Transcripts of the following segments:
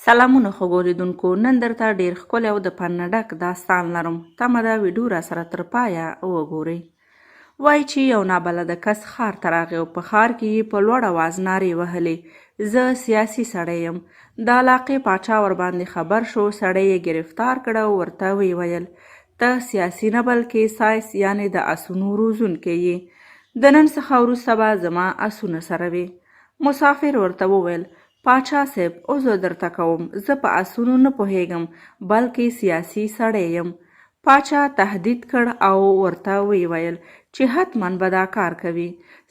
سلامونه ښه اوریدونکو، نن درته ډېر ښکلی او د فن نه ډک داستان لرم. تمه ده ویډیو راسره تر پایه وګورئ. وایي چې یو نابلده کس ښار ته راغی او په ښار کې یې په لوړ اواز نارې وهلې: زه سیاسي سړی یم. د علاقې پاچا ورباندې خبر شو، سړی یې ګرفتار کړ او ورته ویې ویل: ته سیاسي نه بلکې سایس یعنې د اسونو روزونکی یې. د نن څخه وروسته به زما اسونه سره وي. مسافر ورته وویل: پاچا صاحب، عذر درته کوم، زه په اسونو نه پوهیږم بلکې سیاسي سړی یم. پاچا تهدید کړ او ورته ویې ویل چې حتما به دا کار کوي.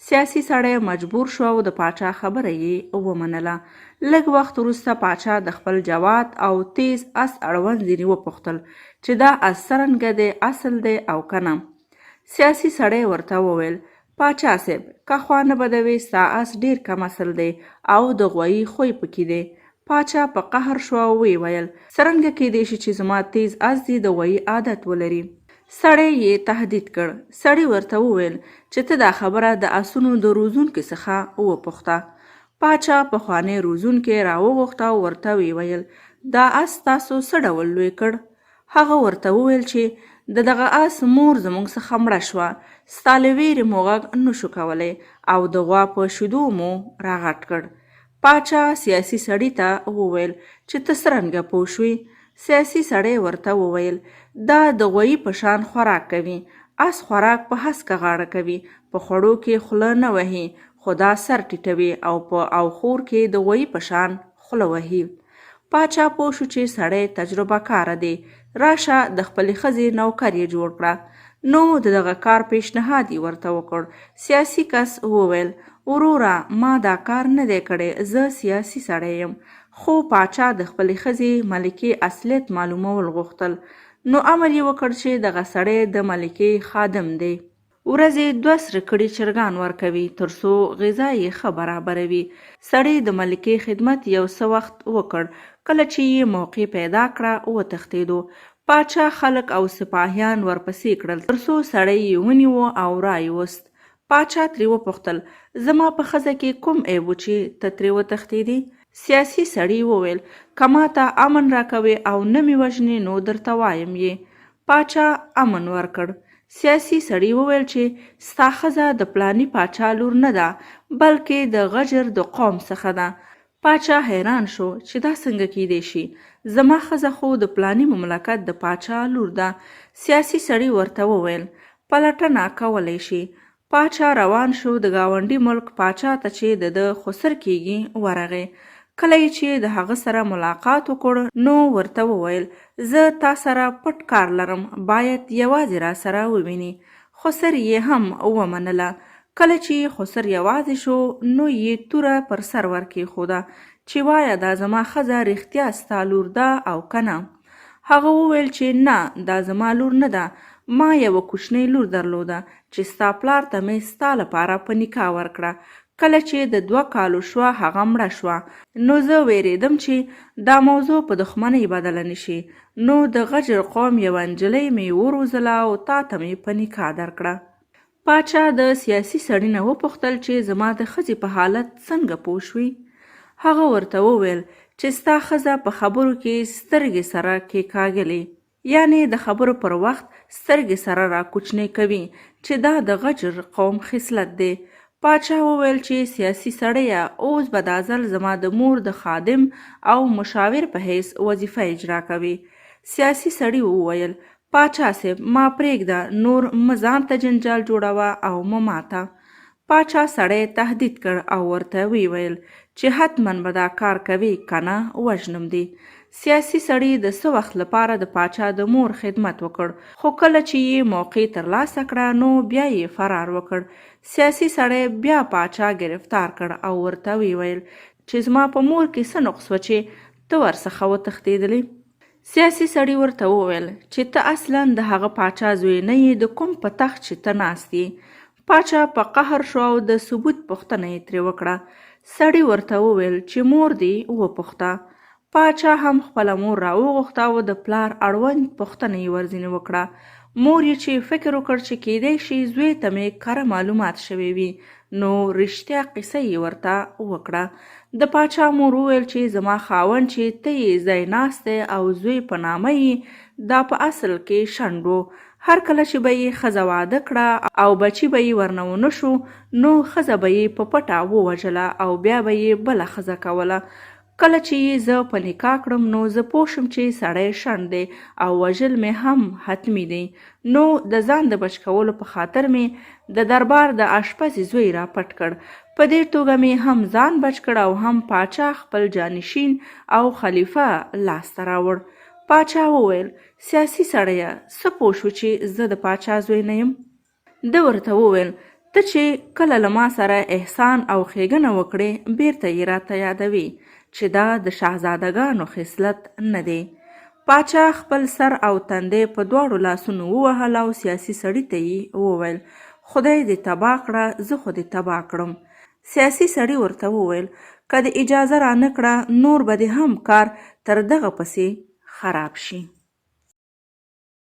سیاسي سړی مجبور شو او د پاچا خبره یې ومنله. لږ وخت وروسته پاچا د خپل جواد او تیز اس اړوند ځینې وپوښتل چې دا اس څرنګه دی، اصل دی او که نه. سیاسي سړی ورته وویل: پاچا صاحب، که خوا نه بدوي، ستا اس ډېر کم اصل دی او د غوایي خوی پکې دی. پاچا په قهر شو او ویې ویل: څرنګه کیدای شي چې زما تیز اس دې د غوایي عادت ولري؟ سړی یې تهدید کړ. سړي ورته وویل چې ته دا خبره د اسونو د روزونکي څخه وپوښته. پاچا پخوانی روزونکی راوغوښته او ورته ویې ویل: دا اس تاسو څه ډول لوی کړ؟ هغه ورته وویل چې د دغه اس مور زموږ څخه مړه شوه، ستا له ویرې مو غږ نشو کولی او د غوا په شیدو مو راغټ کړ. پاچا سیاسي سړي ته وویل چې ته څرنګه پوه شوې؟ سیاسي سړی ورته وویل: دا د غوایي په شان خوراک کوي. اس خوراک په هسکه غاړه کوي، په خوړو کې خوله نه وهي، خو دا سر ټیټوي او خور کې د غوایي په شان خوله وهي. پاچا پوه شو چې سړی تجربه کاره دی. راشه د خپلې ښځې نوکر یې جوړ کړه. نو د دغه کار پیشنهاد یې ورته وکړ. سیاسي کس وویل: وروره، ما دا کار نه دی کړی، زه سیاسي سړی یم. خو پاچا د خپلې ښځې ملکې اصلیت معلومول غوښتل. نو امر یې وکړ چې دغه سړی د ملکې خادم دی. ورځې 2 سره کړي چرګان ورکوي ترڅو غذا یې ښه برابروي. سړی د ملکې خدمت یو څه وخت وکړ. کله چې یې موقع پیدا کړه وتښتېدو. پاچا خلک او سپاهیان ورپسې کړل ترڅو سړی یې ونیو او رایوست. پاچا ترې وپوښتل: زما په ښځه کې کوم عیب و چې ته ترې وتښتېدې؟ سیاسي سړي وویل: که ما ته امن راکوې او نه مې وژنې نو درته وایم یې. پاچا امن ورکړ. سیاسي سړي وویل چې ستا ښځه د پلاني پاچا لور نه ده بلکې د غجر د قوم څخه ده. پاچا حیران شو چې دا څنګه کیدای شي، زما ښځه خو د پلاني مملکت د پاچا لور ده. سیاسي سړي ورته وویل: پلټنه کولی شي. پاچا روان شو د ګاونډي ملک پاچا ته چې د خسر کېږي ورغی. کله چې د هغه سره ملاقات وکړ نو ورته وویل: زه تا سره پټ کار لرم، باید یوازې را سره وویني. خسر یې هم ومنله. کله چې خسر یوازې شو نو یې توره پر سر ورکېښوده چې وایه دا زما ښځه رښتیا ستا لور ده او که نه؟ هغه وویل چې نه، دا زما لور نه ده، ما یوه کوچنۍ لور درلوده چې ستا پلار ته مې ستا لپاره په نکاح ورکړه. کله چې د 2 کالو شوه هغه مړه شوه. نو زه ویرېدم چې دا موضوع په دښمنۍ بدله نشي، نو د غجر قوم یوه نجلۍ مې وروزله او تا ته مې په نکاح درکړه. پاچا د سیاسي سړي نه وپوښتل چې زما د ښځې په حالت څنګه پوه شوې؟ هغه ورته وویل چې ستا ښځه په خبرو کې سترګې سره کېکاږلې، یعنی د خبرو پر وخت سترګې سره را کوچنۍ کوي، چې دا د غجر قوم خصلت دی. پاچا وویل چې سیاسي سړیه، اوس به دا ځل زما د مور د خادم او مشاور په حیث وظیفه اجرا کوي. سیاسي سړي وویل: پاچا صاحب، ما پرېږده، نور مه ځان ته جنجال جوړوه او مه ماته. پاچا سړی تهدید کړ او ورته ویې ویل چې حتما به دا کار کوي که نه وژنم دې. سیاسي سړي د څه وخت لپاره د پاچا د مور خدمت وکړ، خو کله چې یې موقع ترلاسه کړه نو بیا یې فرار وکړ. سیاسي سړی بیا پاچا گرفتار کړ او ورته ویې ویل چې زما په مور کې څه نقص و چې ته ورڅخه وتښتېدلې؟ سیاسي سړي ورته وویل چې ته اصلا د هغه پاچا زوی نه یې، د کوم په تخت چې ته ناست یې. پاچا په قهر شو او د ثبوت پوښتنه یې ترې وکړه. سړي ورته وویل چې مور دې وپوښته. پاچا هم خپله مور راوغوښته او د پلار اړوند پوښتنه یې ورځینې وکړه. مور یې چې فکر وکړ چې کیدای شي زوی ته مې کره معلومات شوي وي نو رښتیا قصه یې ورته وکړه. د پاچا مور وویل چې زما خاوند چې ته یې ځای ناست او زوی په نامه یې دا په اصل کې شنډ و. هر کله چې به یې ښځه واده کړه او بچي به یې ورنه ونه شو نو ښځه به یې په پټه ووژله او بیا به یې بله ښځه کوله. کله چې یې زه په نکاح کړم نو زه پوه شم چې سړی شنډ دی او وژل مې هم حتمي دی. نو د ځان د بچ کولو په خاطر مې د دربار د اشپزې زوی را پټ کړ. په دې توګه مې هم ځان بچ کړ او هم پاچا خپل جانشین او خلیفه لاسته راوړ. پاچا وویل سیاسي سړیه څه پوه شو چې زه د پاچا زوی نه یم؟ ده ورته وویل ته چې کله له ما سره احسان او ښېګڼه وکړې بیرته یې راته یادوي چې دا د شهزادګانو خصلت نه دی. پاچا خپل سر او تندی په دواړو لاسونو ووهل او سیاسي سړي ته یې وویل خدای دې تباه کړه زه خو دې تباه کړم. سیاسي سړي ورته وویل که دې اجازه را نه کړه نور به دې هم کار تر دغه پسې خراب شي.